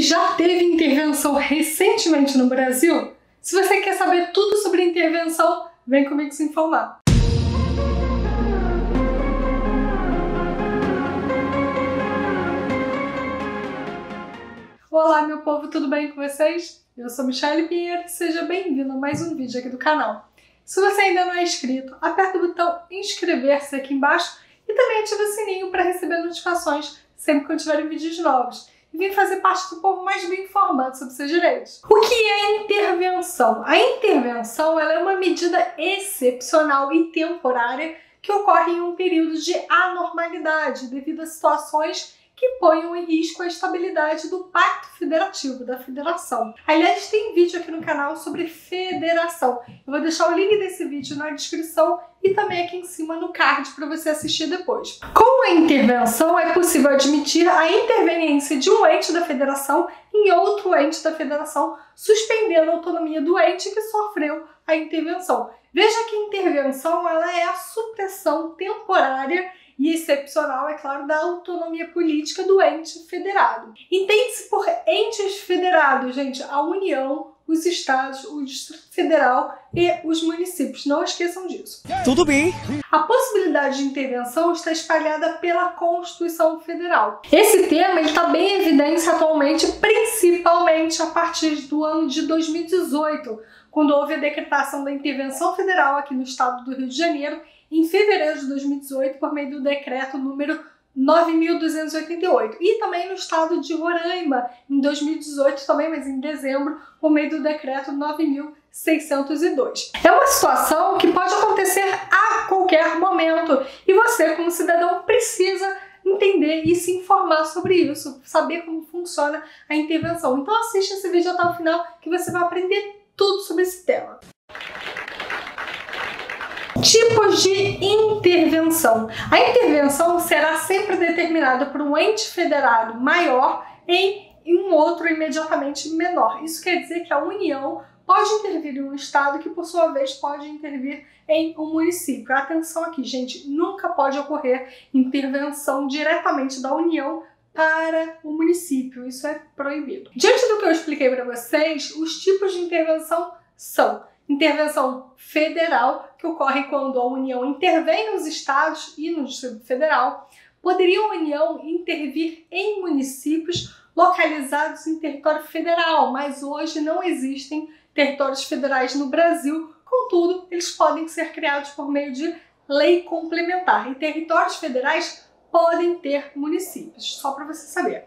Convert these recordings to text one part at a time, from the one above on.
que já teve intervenção recentemente no Brasil? Se você quer saber tudo sobre intervenção, vem comigo se informar. Olá, meu povo, tudo bem com vocês? Eu sou Michelle Pinheiro e seja bem-vindo a mais um vídeo aqui do canal. Se você ainda não é inscrito, aperta o botão inscrever-se aqui embaixo e também ativa o sininho para receber notificações sempre que eu tiver vídeos novos. E vem fazer parte do povo mais bem informado sobre seus direitos. O que é intervenção? A intervenção ela é uma medida excepcional e temporária que ocorre em um período de anormalidade devido a situações que ponham em risco a estabilidade do Pacto Federativo, da Federação. Aliás, tem vídeo aqui no canal sobre federação. Eu vou deixar o link desse vídeo na descrição e também aqui em cima no card para você assistir depois. Com a intervenção, é possível admitir a interveniência de um ente da Federação em outro ente da Federação, suspendendo a autonomia do ente que sofreu a intervenção. Veja que a intervenção ela é a supressão temporária e excepcional, é claro, da autonomia política do ente federado. Entende-se por entes federados, gente, a União, os estados, o Distrito Federal e os municípios. Não esqueçam disso. Tudo bem. A possibilidade de intervenção está espalhada pela Constituição Federal. Esse tema está bem em evidência atualmente, principalmente a partir do ano de 2018, quando houve a decretação da intervenção federal aqui no estado do Rio de Janeiro, em fevereiro de 2018, por meio do decreto número 9.288. E também no estado de Roraima, em 2018 também, mas em dezembro, por meio do decreto 9.602. É uma situação que pode acontecer a qualquer momento e você, como cidadão, precisa entender e se informar sobre isso, saber como funciona a intervenção. Então assista esse vídeo até o final que você vai aprender tudo sobre esse tema. Tipos de intervenção. A intervenção será sempre determinada por um ente federado maior em um outro imediatamente menor. Isso quer dizer que a União pode intervir em um estado que, por sua vez, pode intervir em um município. Atenção aqui, gente, nunca pode ocorrer intervenção diretamente da União para o município. Isso é proibido. Diante do que eu expliquei para vocês, os tipos de intervenção são intervenção federal, que ocorre quando a União intervém nos estados e no Distrito Federal. Poderia a União intervir em municípios localizados em território federal, mas hoje não existem territórios federais no Brasil, contudo, eles podem ser criados por meio de lei complementar. E territórios federais podem ter municípios, só para você saber.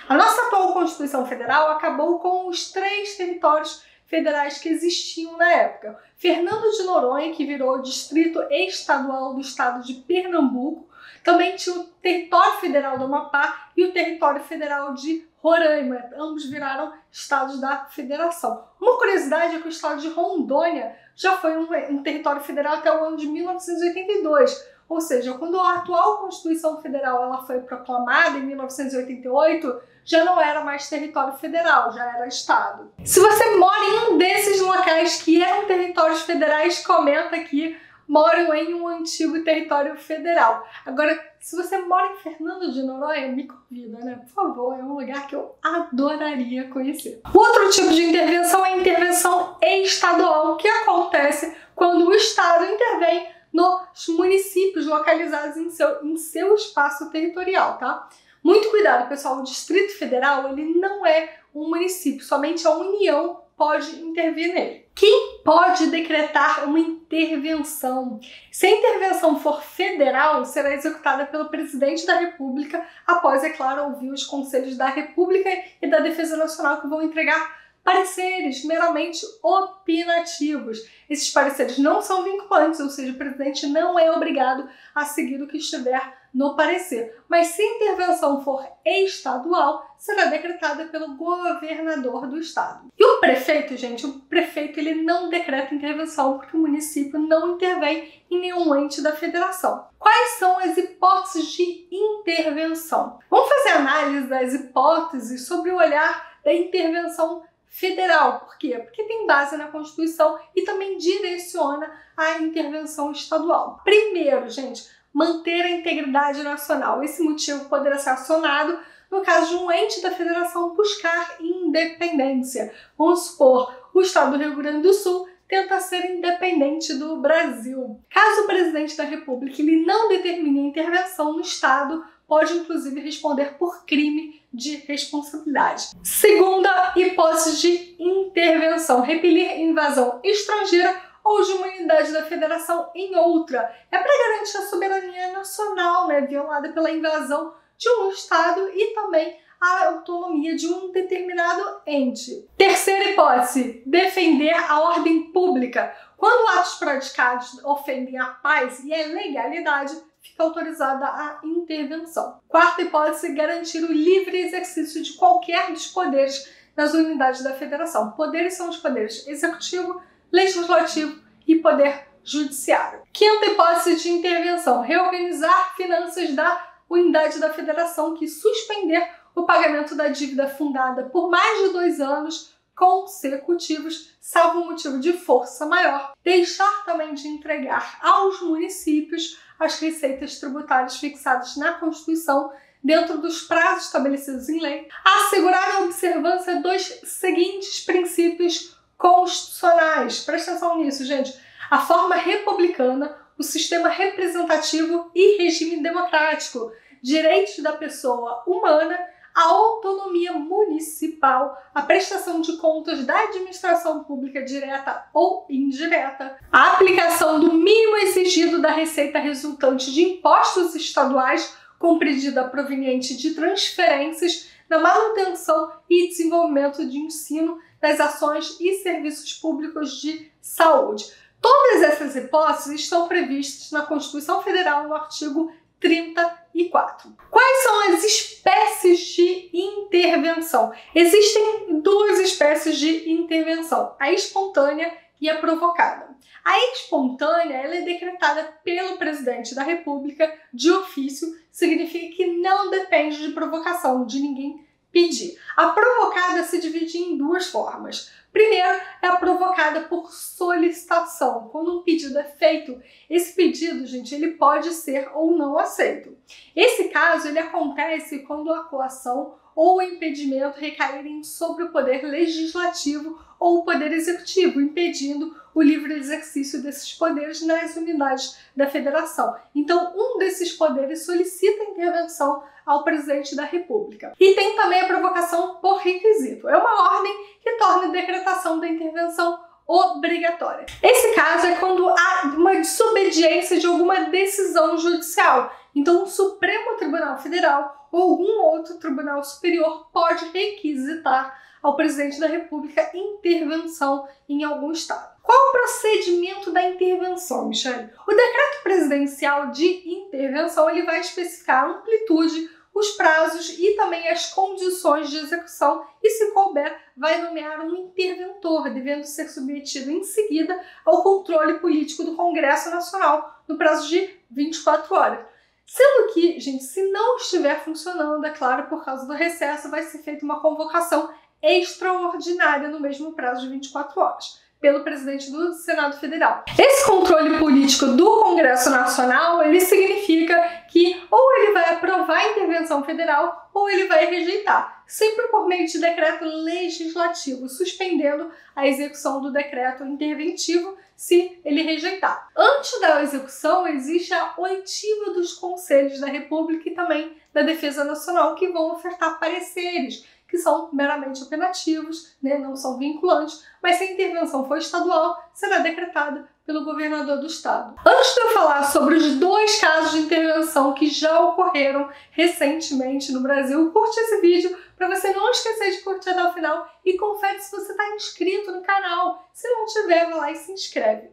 A nossa atual Constituição Federal acabou com os 3 territórios federais que existiam na época. Fernando de Noronha, que virou distrito estadual do estado de Pernambuco, também tinha o território federal do Amapá e o território federal de Roraima. Ambos viraram estados da federação. Uma curiosidade é que o estado de Rondônia já foi um território federal até o ano de 1982. Ou seja, quando a atual Constituição Federal ela foi proclamada em 1988, já não era mais território federal, já era estado. Se você mora em um desses locais que eram territórios federais, comenta aqui, moram em um antigo território federal. Agora, se você mora em Fernando de Noronha, me convida, né? Por favor, é um lugar que eu adoraria conhecer. Outro tipo de intervenção é a intervenção estadual, que acontece quando o estado intervém nos municípios localizados em seu espaço territorial, tá? Muito cuidado, pessoal, o Distrito Federal ele não é um município, somente a União pode intervir nele. Quem pode decretar uma intervenção? Se a intervenção for federal, será executada pelo Presidente da República após, é claro, ouvir os Conselhos da República e da Defesa Nacional que vão entregar pareceres meramente opinativos. Esses pareceres não são vinculantes, ou seja, o presidente não é obrigado a seguir o que estiver no parecer. Mas se a intervenção for estadual, será decretada pelo governador do estado. E o prefeito, gente, o prefeito ele não decreta intervenção porque o município não intervém em nenhum ente da federação. Quais são as hipóteses de intervenção? Vamos fazer análise das hipóteses sobre o olhar da intervenção federal. Por quê? Porque tem base na Constituição e também direciona a intervenção estadual. Primeiro, gente, manter a integridade nacional. Esse motivo poderá ser acionado no caso de um ente da federação buscar independência. Vamos supor, o estado do Rio Grande do Sul tenta ser independente do Brasil. Caso o presidente da República ele não determine a intervenção no estado, pode inclusive responder por crime de responsabilidade. Segunda hipótese de intervenção, repelir invasão estrangeira ou de uma unidade da federação em outra. É para garantir a soberania nacional, violada pela invasão de um estado e também a autonomia de um determinado ente. Terceira hipótese, defender a ordem pública. Quando atos praticados ofendem a paz e a legalidade, fica autorizada a intervenção. Quarta hipótese, garantir o livre exercício de qualquer dos poderes nas unidades da federação. Poderes são os poderes executivo, legislativo e poder judiciário. Quinta hipótese de intervenção, reorganizar finanças da unidade da federação que suspender o pagamento da dívida fundada por mais de 2 anos consecutivos, salvo motivo de força maior. Deixar também de entregar aos municípios as receitas tributárias fixadas na Constituição dentro dos prazos estabelecidos em lei. Assegurar a observância dos seguintes princípios constitucionais. Presta atenção nisso, gente. A forma republicana, o sistema representativo e regime democrático, direitos da pessoa humana, a autonomia municipal, a prestação de contas da administração pública direta ou indireta, a aplicação do mínimo exigido da receita resultante de impostos estaduais compreendida proveniente de transferências na manutenção e desenvolvimento de ensino, das ações e serviços públicos de saúde. Todas essas hipóteses estão previstas na Constituição Federal no artigo 34. Quais são as espécies de intervenção? Existem 2 espécies de intervenção, a espontânea e a provocada. A espontânea ela é decretada pelo presidente da República de ofício, significa que não depende de provocação, de ninguém pedir. A provocada se divide em 2 formas. Primeiro, é a provocada por solicitação. Quando um pedido é feito, esse pedido, gente, ele pode ser ou não aceito. Esse caso, ele acontece quando a coação ou o impedimento recaírem sobre o poder legislativo ou o poder executivo, impedindo o livre exercício desses poderes nas unidades da federação. Então, um desses poderes solicita intervenção ao presidente da República. E tem também a provocação por requisito. É uma ordem que torna a decretação da intervenção obrigatória. Esse caso é quando há uma desobediência de alguma decisão judicial. Então, o Supremo Tribunal Federal ou algum outro tribunal superior pode requisitar ao presidente da República intervenção em algum estado. Qual o procedimento da intervenção, Michele? O decreto presidencial de intervenção ele vai especificar a amplitude, os prazos e também as condições de execução e, se couber, vai nomear um interventor, devendo ser submetido em seguida ao controle político do Congresso Nacional no prazo de 24 horas. Sendo que, gente, se não estiver funcionando, é claro, por causa do recesso, vai ser feita uma convocação extraordinária no mesmo prazo de 24 horas, pelo presidente do Senado Federal. Esse controle político do Congresso Nacional, ele significa que ou ele vai aprovar a intervenção federal ou ele vai rejeitar, sempre por meio de decreto legislativo, suspendendo a execução do decreto interventivo se ele rejeitar. Antes da execução, existe a oitiva dos Conselhos da República e também da Defesa Nacional, que vão ofertar pareceres, que são meramente opinativos, não são vinculantes, mas se a intervenção for estadual, será decretada pelo governador do estado. Antes de eu falar sobre os 2 casos de intervenção que já ocorreram recentemente no Brasil, curte esse vídeo para você não esquecer de curtir até o final e confere se você está inscrito no canal. Se não tiver, vai lá e se inscreve.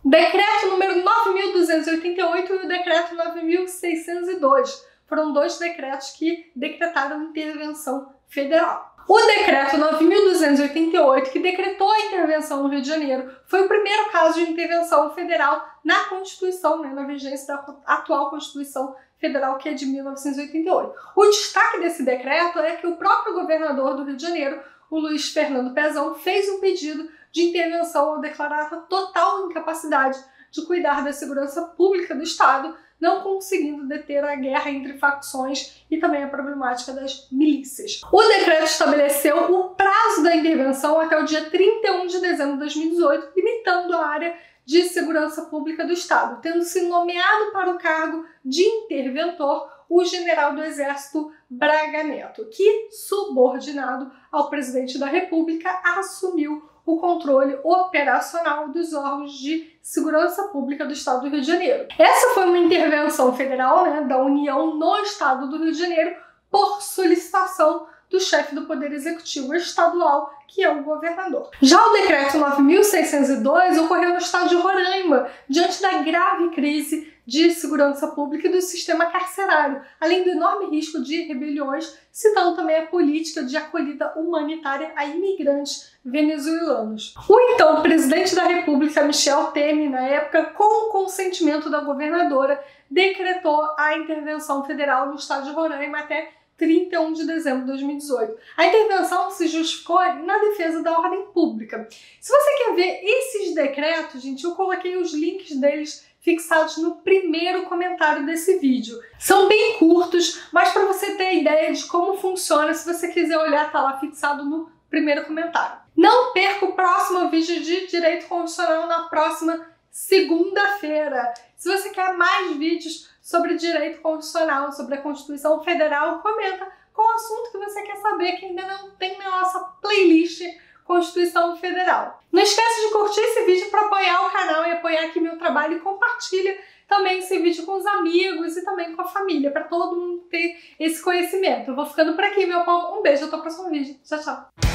Decreto número 9.288 e o decreto 9.602. Foram 2 decretos que decretaram intervenção federal. O decreto 9.288, que decretou a intervenção no Rio de Janeiro, foi o primeiro caso de intervenção federal na Constituição, na vigência da atual Constituição Federal, que é de 1988. O destaque desse decreto é que o próprio governador do Rio de Janeiro, o Luiz Fernando Pezão, fez um pedido de intervenção ao declarar a total incapacidade de cuidar da segurança pública do Estado não conseguindo deter a guerra entre facções e também a problemática das milícias. O decreto estabeleceu o prazo da intervenção até o dia 31 de dezembro de 2018, limitando a área de segurança pública do Estado, tendo sido nomeado para o cargo de interventor o general do Exército Braga Neto, que, subordinado ao presidente da República, assumiu o controle operacional dos órgãos de segurança pública do Estado do Rio de Janeiro. Essa foi uma intervenção federal, da União no Estado do Rio de Janeiro por solicitação do chefe do Poder Executivo Estadual, que é o governador. Já o decreto 9.602 ocorreu no estado de Roraima, diante da grave crise de segurança pública e do sistema carcerário, além do enorme risco de rebeliões, citando também a política de acolhida humanitária a imigrantes venezuelanos. O então presidente da República, Michel Temer, na época, com o consentimento da governadora, decretou a intervenção federal no estado de Roraima até 31 de dezembro de 2018. A intervenção se justificou na defesa da ordem pública. Se você quer ver esses decretos, gente, eu coloquei os links deles fixados no primeiro comentário desse vídeo. São bem curtos, mas para você ter ideia de como funciona, se você quiser olhar, tá lá fixado no primeiro comentário. Não perca o próximo vídeo de Direito Constitucional na próxima segunda-feira. Se você quer mais vídeos sobre direito constitucional, sobre a Constituição Federal, comenta qual assunto que você quer saber que ainda não tem na nossa playlist Constituição Federal. Não esqueça de curtir esse vídeo para apoiar o canal e apoiar aqui meu trabalho, e compartilha também esse vídeo com os amigos e também com a família, para todo mundo ter esse conhecimento. Eu vou ficando por aqui, meu povo. Um beijo, até o próximo vídeo. Tchau, tchau!